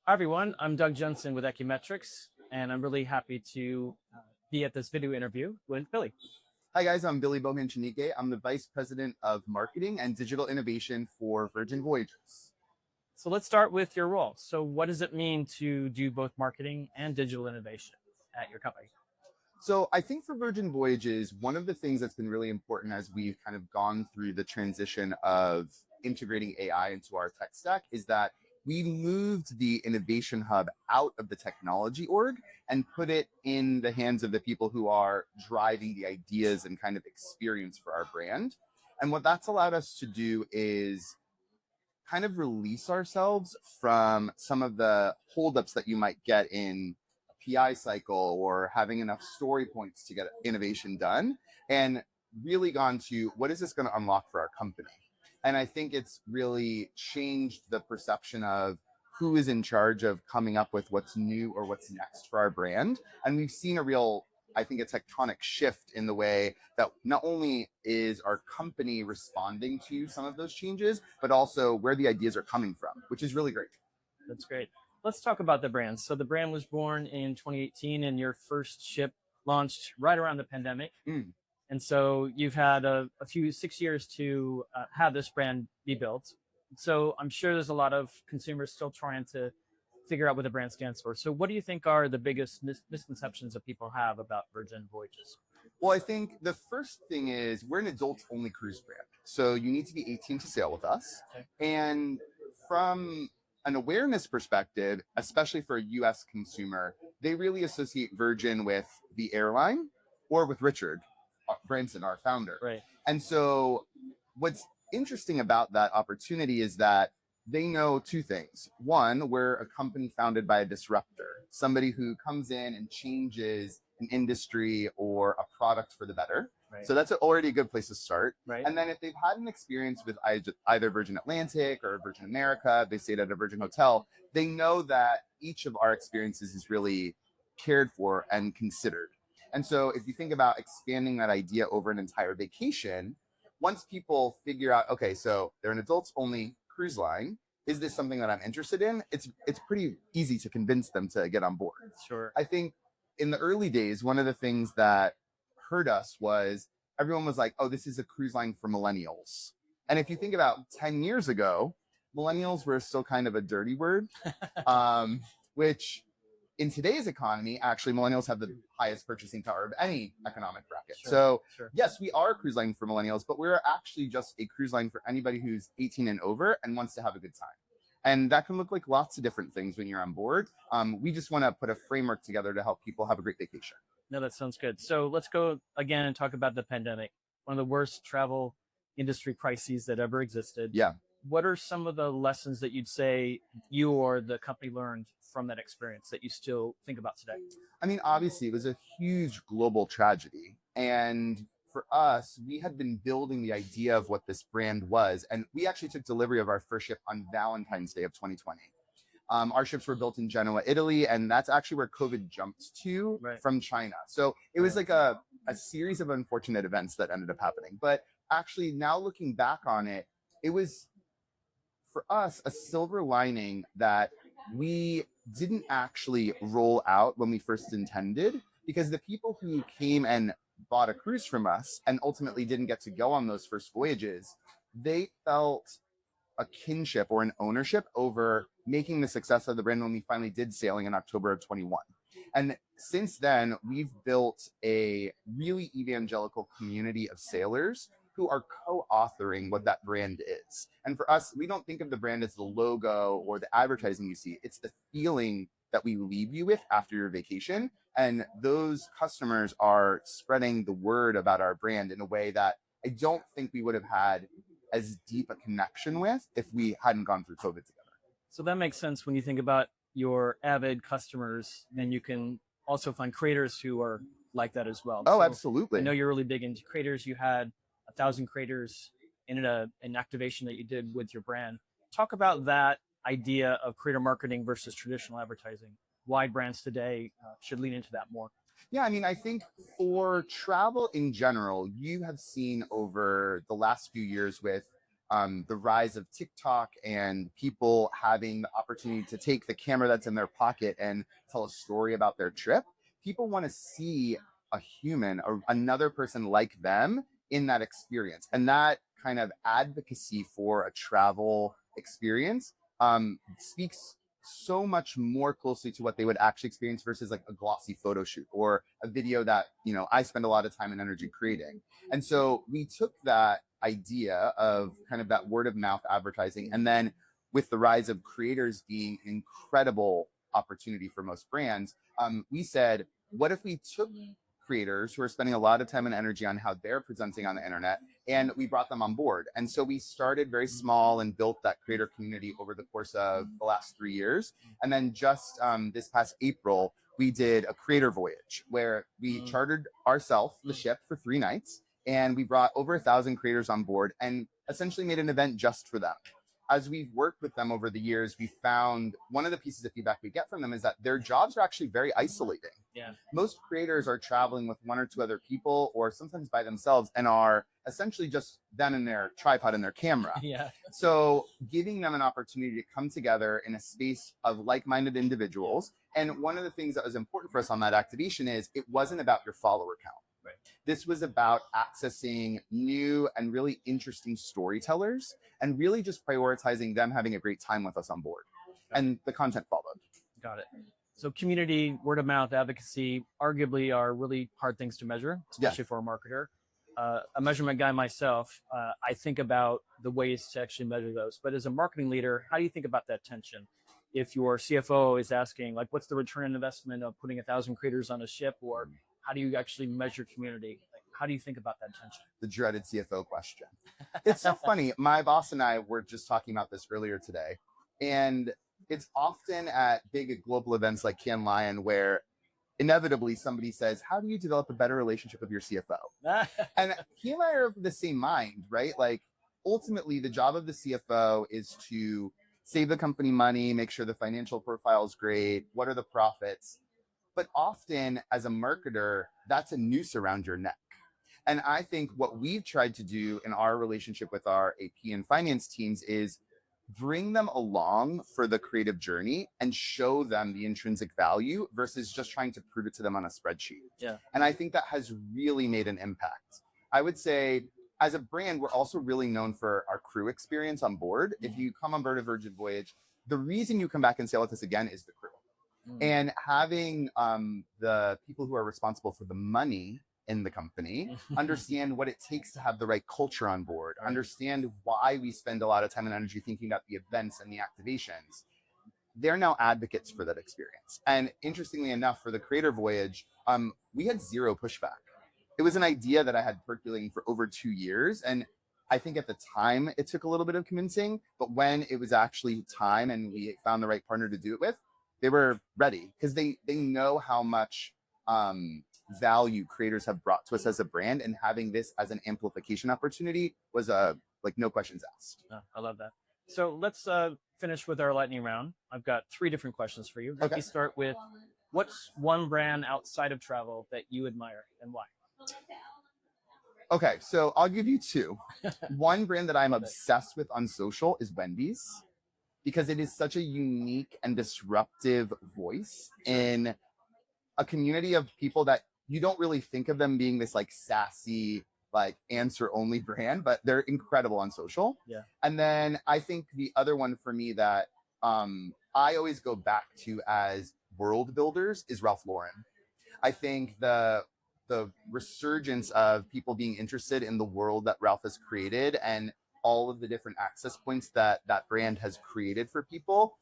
Hi everyone, I'm Doug Jensen with Ekimetrics, and I'm really happy to be at this video interview with Billy. Hi guys, I'm Billy Bohan Chinique. I'm the Vice President of Marketing and Digital Innovation for Virgin Voyages. So let's start with your role. So what does it mean to do both marketing and digital innovation at your company? So I think for Virgin Voyages, one of the things that's been really important as we've kind of gone through the transition of integrating AI into our tech stack is that we moved the innovation hub out of the technology org and put it in the hands of the people who are driving the ideas and kind of experience for our brand. And what that's allowed us to do is kind of release ourselves from some of the holdups that you might get in a PI cycle or having enough story points to get innovation done, and really gone to what is this going to unlock for our company. And I think it's really changed the perception of who is in charge of coming up with what's new or what's next for our brand. And we've seen a real, I think, a tectonic shift in the way that not only is our company responding to some of those changes, but also where the ideas are coming from, which is really great. That's great. Let's talk about the brand. So the brand was born in 2018 and your first ship launched right around the pandemic. And so you've had a few 6 years to have this brand be built. So I'm sure there's a lot of consumers still trying to figure out what the brand stands for. So what do you think are the biggest misconceptions that people have about Virgin Voyages? Well, I think the first thing is we're an adults only cruise brand. So you need to be 18 to sail with us. Okay. And from an awareness perspective, especially for a US consumer, they really associate Virgin with the airline or with Richard Branson, our founder. Right. And so what's interesting about that opportunity is that they know two things. One, we're a company founded by a disruptor, somebody who comes in and changes an industry or a product for the better. Right. So that's already a good place to start. Right. And then if they've had an experience with either Virgin Atlantic or Virgin America, they stayed at a Virgin hotel, they know that each of our experiences is really cared for and considered. And so if you think about expanding that idea over an entire vacation, once people figure out, okay, so they're an adults only cruise line, is this something that I'm interested in? It's pretty easy to convince them to get on board. Sure. I think in the early days, one of the things that hurt us was everyone was like, oh, this is a cruise line for millennials. And if you think about 10 years ago, millennials were still kind of a dirty word, which in today's economy, actually, millennials have the highest purchasing power of any economic bracket. Sure. Yes, we are a cruise line for millennials, but we're actually just a cruise line for anybody who's 18 and over and wants to have a good time. And that can look like lots of different things when you're on board. We just want to put a framework together to help people have a great vacation. No, that sounds good. So let's go again and talk about the pandemic, one of the worst travel industry crises that ever existed. Yeah. What are some of the lessons that you'd say you or the company learned from that experience that you still think about today? I mean, obviously, it was a huge global tragedy. And for us, we had been building the idea of what this brand was. And we actually took delivery of our first ship on Valentine's Day of 2020. Our ships were built in Genoa, Italy, and that's actually where COVID jumped to from China. So it was like a series of unfortunate events that ended up happening. But actually, now looking back on it, it was, for us, a silver lining that we didn't actually roll out when we first intended, because the people who came and bought a cruise from us and ultimately didn't get to go on those first voyages, they felt a kinship or an ownership over making the success of the brand when we finally did sailing in October of 21. And since then, we've built a really evangelical community of sailors who are co-authoring what that brand is. And for us, we don't think of the brand as the logo or the advertising you see. It's the feeling that we leave you with after your vacation. And those customers are spreading the word about our brand in a way that I don't think we would have had as deep a connection with if we hadn't gone through COVID together. So that makes sense when you think about your avid customers, and you can also find creators who are like that as well. Oh, so absolutely. I know you're really big into creators. You had 1,000 creators in an activation that you did with your brand. Talk about that idea of creator marketing versus traditional advertising. Why brands today should lean into that more. Yeah, I mean, I think for travel in general, you have seen over the last few years with the rise of TikTok and people having the opportunity to take the camera that's in their pocket and tell a story about their trip, people want to see a human or another person like them in that experience. And that kind of advocacy for a travel experience speaks so much more closely to what they would actually experience versus like a glossy photo shoot or a video that, you know, I spend a lot of time and energy creating. And so we took that idea of kind of that word of mouth advertising, and then with the rise of creators being an incredible opportunity for most brands, we said, what if we took creators who are spending a lot of time and energy on how they're presenting on the internet, and we brought them on board? And so we started very small and built that creator community over the course of the last 3 years. And then just this past April, we did a creator voyage where we chartered ourselves the ship for 3 nights, and we brought over 1,000 creators on board and essentially made an event just for them. As we've worked with them over the years, we found one of the pieces of feedback we get from them is that their jobs are actually very isolating. Yeah. Most creators are traveling with 1 or 2 other people, or sometimes by themselves, and are essentially just them and their tripod and their camera. Yeah. So giving them an opportunity to come together in a space of like-minded individuals. And one of the things that was important for us on that activation is it wasn't about your follower count. Right. This was about accessing new and really interesting storytellers and really just prioritizing them having a great time with us on board. And the content followed. Got it. So community, word of mouth, advocacy, arguably are really hard things to measure, especially for a marketer. A measurement guy myself, I think about the ways to actually measure those. But as a marketing leader, how do you think about that tension? If your CFO is asking, like, what's the return on investment of putting 1,000 creators on a ship, or how do you actually measure community? Like, how do you think about that tension? The dreaded CFO question. It's so funny. My boss and I were just talking about this earlier today. And it's often at big global events like Cannes Lion where inevitably somebody says, how do you develop a better relationship with your CFO? And he and I are of the same mind, right? Like, ultimately, the job of the CFO is to save the company money, make sure the financial profile is great. What are the profits? But often as a marketer, that's a noose around your neck. And I think what we've tried to do in our relationship with our AP and finance teams is bring them along for the creative journey and show them the intrinsic value versus just trying to prove it to them on a spreadsheet. Yeah. And I think that has really made an impact. I would say as a brand, we're also really known for our crew experience on board. If you come on board a Virgin Voyage, the reason you come back and sail with us again is the crew. And having the people who are responsible for the money in the company understand what it takes to have the right culture on board, understand why we spend a lot of time and energy thinking about the events and the activations. They're now advocates for that experience. And interestingly enough, for the creator voyage, we had 0 pushback. It was an idea that I had percolating for over 2 years. And I think at the time it took a little bit of convincing, but when it was actually time and we found the right partner to do it with, they were ready because they know how much value creators have brought to us as a brand, and having this as an amplification opportunity was like no questions asked. Oh, I love that. So let's finish with our lightning round. I've got 3 different questions for you. Let me start with, what's one brand outside of travel that you admire and why? Okay, so I'll give you 2. One brand that I'm obsessed with on social is Wendy's, because it is such a unique and disruptive voice in a community of people that you don't really think of them being this like sassy, like answer only brand, but they're incredible on social. Yeah. And then I think the other one for me that I always go back to as world builders is Ralph Lauren. I think the resurgence of people being interested in the world that Ralph has created and all of the different access points that that brand has created for people.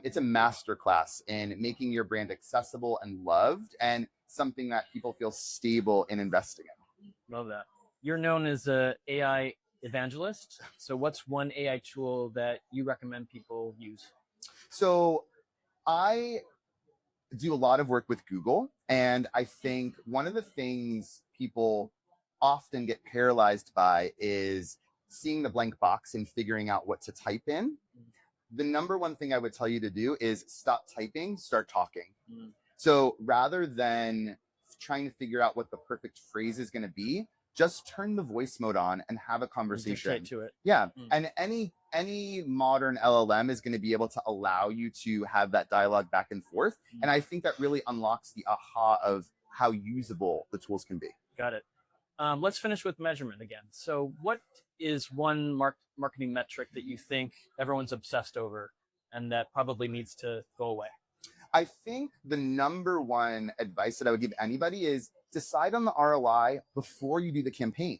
It's a masterclass in making your brand accessible and loved, and something that people feel stable in investing in. Love that. You're known as an AI evangelist. So what's one AI tool that you recommend people use? So I do a lot of work with Google, and I think one of the things people often get paralyzed by is seeing the blank box and figuring out what to type in. The number one thing I would tell you to do is stop typing, start talking. So rather than trying to figure out what the perfect phrase is going to be, just turn the voice mode on and have a And conversation. dictate to it. Yeah. Mm. And any modern LLM is going to be able to allow you to have that dialogue back and forth. And I think that really unlocks the aha of how usable the tools can be. Got it. Let's finish with measurement again. So what is one marketing metric that you think everyone's obsessed over and that probably needs to go away? I think the number one advice that I would give anybody is decide on the ROI before you do the campaign,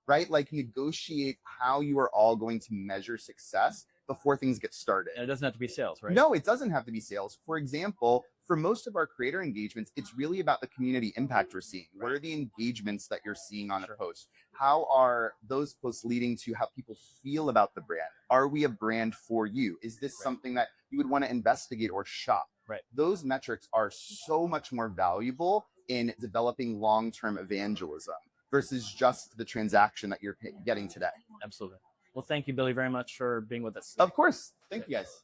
right? Like negotiate how you are all going to measure success before things get started. And it doesn't have to be sales, right? No, it doesn't have to be sales. For example, for most of our creator engagements, it's really about the community impact we're seeing. What are the engagements that you're seeing on a post? How are those posts leading to how people feel about the brand? Are we a brand for you? Is this something that you would want to investigate or shop? Right. Those metrics are so much more valuable in developing long-term evangelism versus just the transaction that you're getting today. Absolutely. Well, thank you, Billy, very much for being with us today. Of course. Thank you, guys.